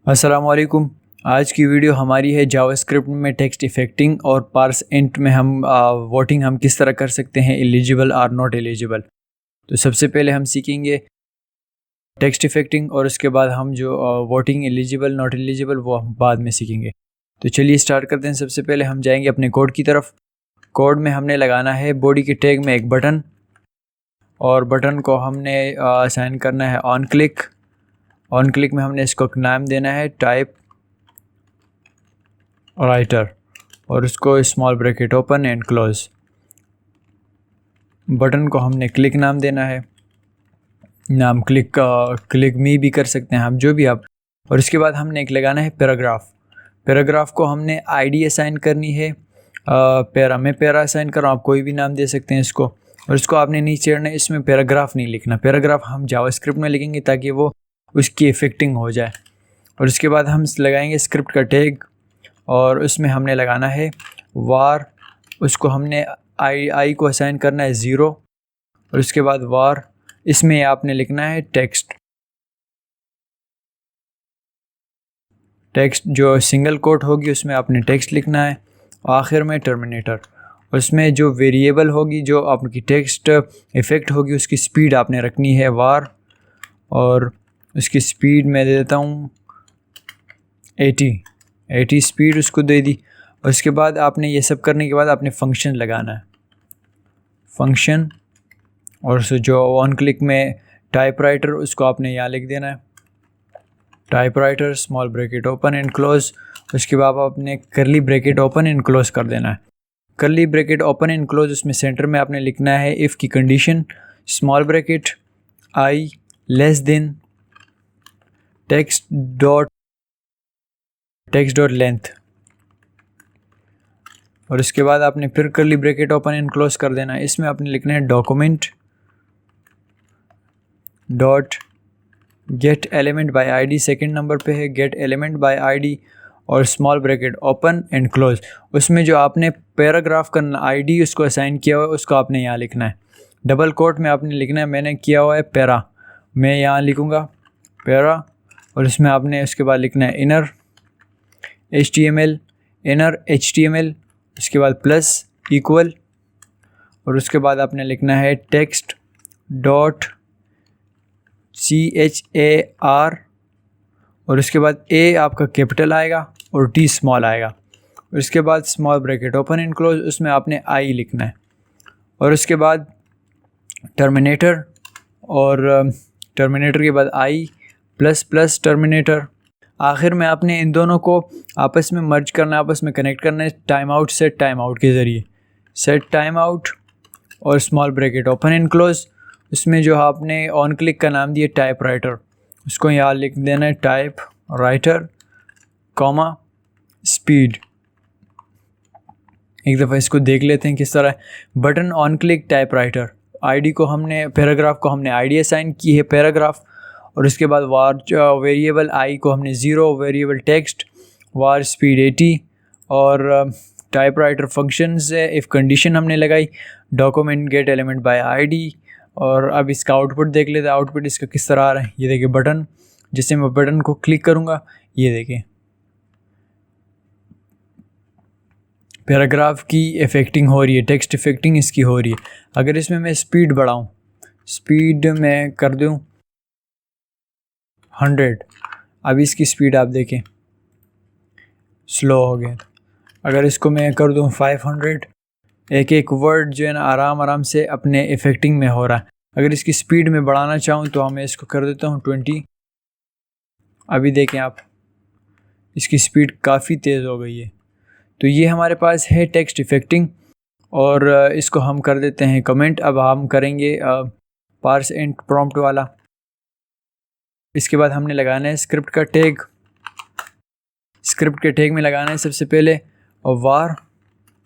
अस्सलामुअलैकुम। आज की वीडियो हमारी है जावास्क्रिप्ट में टेक्स्ट इफेक्टिंग और पार्स इंट में हम वोटिंग हम किस तरह कर सकते हैं, एलिजिबल और नॉट एलिजिबल। तो सबसे पहले हम सीखेंगे टेक्स्ट इफेक्टिंग और उसके बाद हम जो वोटिंग एलिजिबल नॉट एलिजिबल वो हम बाद में सीखेंगे। तो चलिए स्टार्ट करते हैं। सबसे पहले हम जाएंगे अपने कोड की तरफ। कोड में हमने लगाना है बॉडी के टैग में एक बटन, और बटन को हमने असाइन करना है ऑन क्लिक। ऑन क्लिक में हमने इसको नाम देना है टाइप राइटर और उसको small bracket open and close. Button को हमने क्लिक नाम देना है, नाम क्लिक मी भी कर सकते हैं हम, जो भी आप। और इसके बाद हमने एक लगाना है पैराग्राफ। पैराग्राफ को हमने आईडी असाइन करनी है। पैरा मैं पैरा असाइन कर रहा हूँ, आप कोई भी नाम दे सकते हैं इसको। और इसको आपने नीचे चढ़ना है, इसमें पैराग्राफ नहीं लिखना। पैराग्राफ हम जावास्क्रिप्ट में लिखेंगे ताकि वो उसकी इफेक्टिंग हो जाए। और उसके बाद हम लगाएंगे स्क्रिप्ट का टैग और उसमें हमने लगाना है वार। उसको हमने आई को असाइन करना है 0 और उसके बाद वार। इसमें आपने लिखना है टेक्स्ट जो सिंगल कोट होगी उसमें आपने टेक्स्ट लिखना है। आखिर में टर्मिनेटर, उसमें जो वेरिएबल होगी, जो आपकी टेक्स्ट इफ़ेक्ट होगी, उसकी स्पीड आपने रखनी है वार। और उसकी स्पीड मैं दे देता हूँ 80 स्पीड उसको दे दी। और उसके बाद आपने ये सब करने के बाद आपने फंक्शन लगाना है, फंक्शन। और जो ऑन क्लिक में टाइपराइटर उसको आपने यहाँ लिख देना है typewriter small bracket open and close. उसके बाद आपने करली ब्रैकेट ओपन एंड क्लोज कर देना है। Curly bracket open and close, उसमें सेंटर में आपने लिखना है इफ़ की condition small bracket i less than text dot length. और उसके बाद आपने फिर करली ब्रैकेट ओपन एंड क्लोज कर देना है। इसमें आपने लिखना है document dot gate element by ID, second number पे है गेट एलिमेंट बाय आईडी और small bracket open and close. उसमें जो आपने पैराग्राफ का आईडी उसको असाइन किया हुआ है उसको आपने यहाँ लिखना है। डबल कोट में आपने लिखना है, मैंने किया हुआ है पैरा, मैं यहाँ लिखूँगा पैरा। और इसमें आपने उसके बाद लिखना है इनर HTML, उसके बाद प्लस इक्वल। और उसके बाद आपने लिखना है टेक्स्ट डॉट CHAR और उसके बाद A आपका कैपिटल आएगा और T स्मॉल आएगा। और उसके बाद small bracket open and close, उसमें आपने I लिखना है। और उसके बाद टर्मिनेटर, और टर्मिनेटर के बाद I प्लस टर्मिनेटर। आखिर में आपने इन दोनों को आपस में मर्ज करना है, आपस में कनेक्ट करना है time out set time out के ज़रिए। सेट टाइम आउट और small bracket open and close. उसमें जो आपने ऑन क्लिक का नाम दिया टाइप राइटर, उसको यहाँ लिख देना है टाइप राइटर कॉमा स्पीड। एक दफ़ा इसको देख लेते हैं किस तरह है। Button on click type writer, ID को हमने पैराग्राफ को हमने आईडी असाइन की है पैराग्राफ। और उसके बाद वार वेरिएबल आई को हमने 0, वेरिएबल टेक्स्ट वार स्पीड 80 और टाइप राइटर फंक्शन से इफ़ कंडीशन हमने लगाई document gate element by ID. और अब इसका आउटपुट देख लेते हैं, आउटपुट इसका किस तरह आ रहा है। ये देखिए बटन, जिससे मैं बटन को क्लिक करूँगा ये देखिए पैराग्राफ की इफेक्टिंग हो रही है, टेक्स्ट इफेक्टिंग इसकी हो रही है। अगर इसमें मैं स्पीड बढ़ाऊँ, स्पीड मैं कर दूँ 100, अब इसकी स्पीड आप देखें स्लो हो गया। अगर इसको मैं कर दूँ 500, एक एक वर्ड जो है ना आराम से अपने इफेक्टिंग में हो रहा है। अगर इसकी स्पीड में बढ़ाना चाहूँ तो मैं इसको कर देता हूँ 20। अभी देखें आप, इसकी स्पीड काफ़ी तेज़ हो गई है। तो ये हमारे पास है टेक्स्ट इफेक्टिंग और इसको हम कर देते हैं कमेंट। अब हम करेंगे पार्स इंट प्रॉम्प्ट वाला। इसके बाद हमने लगाना है स्क्रिप्ट का टैग। स्क्रिप्ट के टैग में लगाना है सबसे पहले वार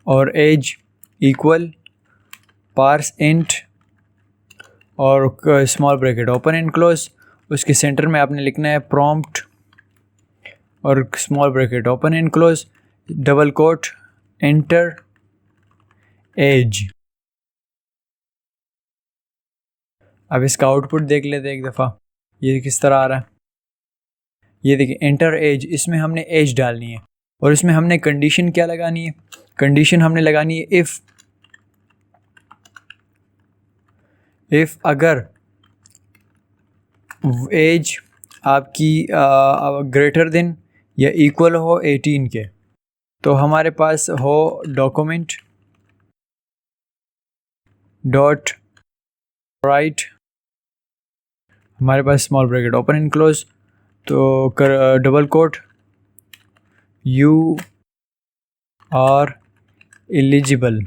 और एज इक्वल पार्स इंट और small bracket open and close. उसके सेंटर में आपने लिखना है प्रॉम्प्ट और small bracket open and close double quote enter age. अब इसका आउटपुट देख लेते हैं एक दफ़ा, ये किस तरह आ रहा है। ये देखिए एंटर एज, इसमें हमने एज डालनी है और इसमें हमने कंडीशन क्या लगानी है, कंडीशन हमने लगानी है इफ़ अगर एज आपकी ग्रेटर देन या इक्वल हो 18 के, तो हमारे पास हो डॉक्यूमेंट डॉट राइट, हमारे पास small bracket open and close, तो कर double quote you are eligible,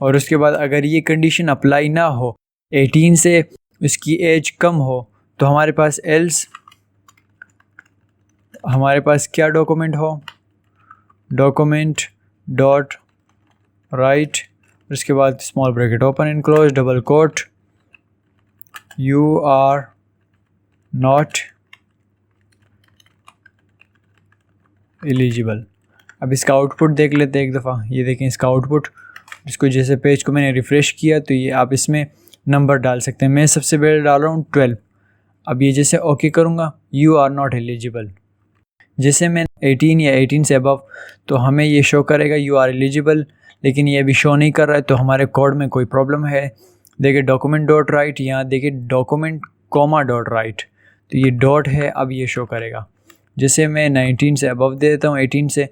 और उसके बाद अगर ये कंडीशन अप्लाई ना हो, 18 से उसकी एज कम हो, तो हमारे पास एल्स, हमारे पास क्या डॉक्यूमेंट हो, डॉक्यूमेंट डॉट राइट, उसके बाद small bracket open and close double quote you are not eligible. अब इसका आउटपुट देख लेते हैं एक दफ़ा। ये देखें इसका आउटपुट, इसको जैसे पेज को मैंने रिफ़्रेश किया तो ये आप इसमें नंबर डाल सकते हैं। मैं सबसे पहले डाल रहा हूँ 12। अब ये जैसे ओके करूँगा, यू आर नॉट एलिजिबल। जैसे मैं 18 या 18 से अबव, तो हमें ये शो करेगा यू आर एलिजिबल, लेकिन ये अभी शो नहीं कर रहा है, तो हमारे कोड में कोई प्रॉब्लम है। देखिए डॉक्यूमेंट डॉट राइट, यहाँ देखिए डॉक्यूमेंट कॉमा डॉट राइट, तो ये डॉट है, अब ये शो करेगा। जैसे मैं 19 से अबव दे देता हूँ 18 से,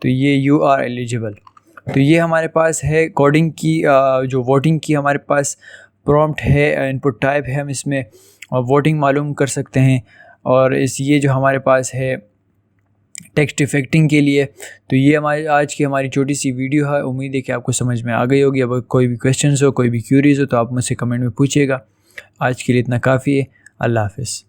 तो ये यू आर एलिजिबल। तो ये हमारे पास है कोडिंग की जो वोटिंग की हमारे पास प्रॉम्प्ट है, इनपुट टाइप है, हम इसमें वोटिंग मालूम कर सकते हैं। और ये जो हमारे पास है टेक्स्ट इफेक्टिंग के लिए। तो ये हमारी आज की हमारी छोटी सी वीडियो है, उम्मीद है कि आपको समझ में आ गई होगी। अब कोई भी क्वेश्चन हो, कोई भी क्यूरीज हो, तो आप मुझसे कमेंट में पूछिएगा। आज के लिए इतना काफ़ी है। अल्लाह हाफ़िज़।